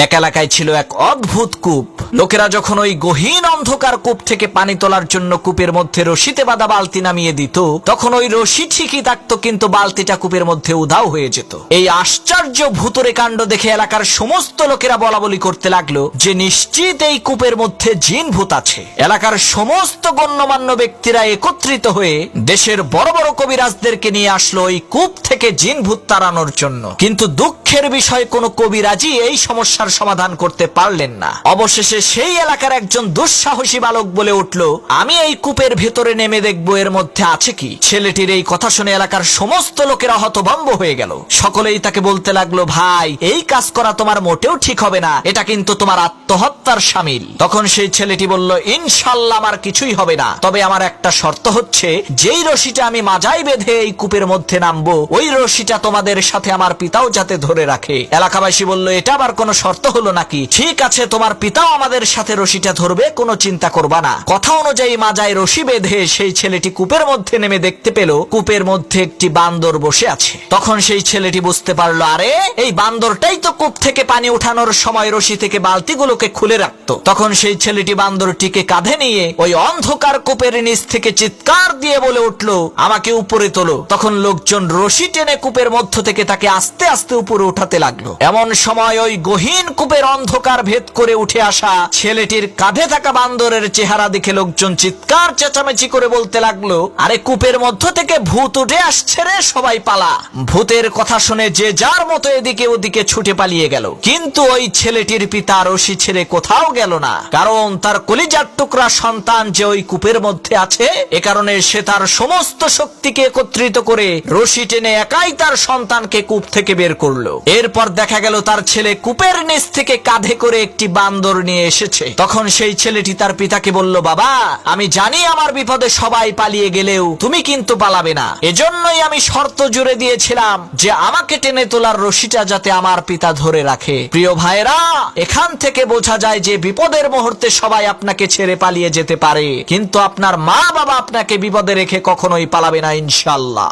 এক এলাকায় ছিল এক অদ্ভুত কূপ। লোকেরা যখন ওই গহীন অন্ধকার কূপ থেকে পানি তোলার জন্য কূপের মধ্যে রশিতে বাঁধা বালতি নামিয়ে দিত, তখন ওই রশি ঠিকই থাকতো, কিন্তু বালতিটা কূপের মধ্যে উধাও হয়ে যেত। এই আশ্চর্য ভুতুরে কাণ্ড দেখে এলাকার সমস্ত লোকেরা বলা বলি করতে লাগলো যে নিশ্চিত এই কূপের মধ্যে জিন ভূত আছে। এলাকার সমস্ত গণ্যমান্য ব্যক্তিরা একত্রিত হয়ে দেশের বড় বড় কবিরাজদেরকে নিয়ে আসলো ওই কূপ থেকে জিন ভূত তাড়ানোর জন্য। কিন্তু দুঃখের বিষয়, কোনো কবিরাজই এই সমস্যার সমাধান করতে পারলেন না। অবশেষে সেই এলাকার একজন দুঃসাহসী বালক বলে উঠল, আমি এই কূপের ভেতরে নেমে দেখবো এর মধ্যে আছে কি। ছেলেটির এই কথা শুনে এলাকার সমস্ত লোকেরা হতভম্ব হয়ে গেল। সকলেই তাকে বলতে লাগলো, ভাই, এই কাজ করা তোমার মোটেও ঠিক হবে না, এটা কিন্তু তোমার আত্মহত্যার শামিল। তখন সেই ছেলেটি বলল, ইনশাল্লাহ আমার কিছুই হবে না, তবে আমার একটা শর্ত হচ্ছে, যেই রশিটা আমি মাজায় বেঁধে এই কূপের মধ্যে নামবো, ওই রশিটা তোমাদের সাথে আমার পিতাও যাতে ধরে রাখে। এলাকাবাসী বলল, এটা আবার কোনো শর্ত হলো নাকি? ঠিক আছে, তোমার পিতাও আমাদের সাথে রশিটা ধরবে, কোনো চিন্তা করবা না। কথা অনুযায়ী মাজায় রশি বেঁধে সেই ছেলেটি কূপের মধ্যে নেমে দেখতে পেল কূপের মধ্যে একটি বান্দর বসে আছে। তখন সেই ছেলেটি বুঝতে পারলো, আরে এই বান্দরটাই তো কূপ থেকে পানি উঠানোর সময় রশি থেকে বালতিগুলোকে খুলে রাখতো। তখন সেই ছেলেটি বান্দরটিকে কাঁধে নিয়ে ওই অন্ধকার কূপের নিচ থেকে চিৎকার দিয়ে বলে উঠলো, আমাকে উপরে তোলো। তখন লোকজন রশি টেনে কূপের মধ্য থেকে তাকে আস্তে আস্তে উপরে উঠাতে লাগলো। এমন সময় ওই গহীন কূপের অন্ধকার ভেদ করে উঠে আসা ছেলেটির কাঁধে থাকা বান্দরের চেহারা দেখে লোকজন চিৎকার চেঁচামেচি করে বলতে লাগলো, আরে কূপের মধ্য থেকে ভূত উঠে আসছে রে, সবাই পালা। ভূতের কথা শুনে যে যার মতো এদিকে ওদিকে ছুটে পালিয়ে গেল। কিন্তু ওই ছেলেটির পিতা রশি ছেড়ে কোথাও গেল না, কারণ তার কলিজার টুকরা সন্তান যে ওই কূপের মধ্যে আছে, এ কারণে সে তার সমস্ত শক্তিকে একত্রিত করে রশি টেনে একাই তার সন্তানকে কূপ থেকে বের করলো। এরপর দেখা গেল তার ছেলে কূপের নিচ থেকে কাঁধে করে একটি বান্দর নিয়ে এসেছে। তখন সেই ছেলেটি তার পিতাকে বলল, বাবা, আমি জানি আমার বিপদে সবাই পালিয়ে গেলেও তুমি কিন্তু পালাবে না, এজন্যই আমি শর্ত জুড়ে দিয়েছিলাম যে আমাকে টেনে তোলার রশিটা যাতে আমার পিতা ধরে রাখে। প্রিয় ভাইরা, এখান থেকে বোঝা যায় যে বিপদের মুহূর্তে সবাই আপনাকে ছেড়ে পালিয়ে যেতে পারে, কিন্তু আপনার মা বাবা আপনাকে বিপদে রেখে কখনোই পালাবে না, ইনশাআল্লাহ।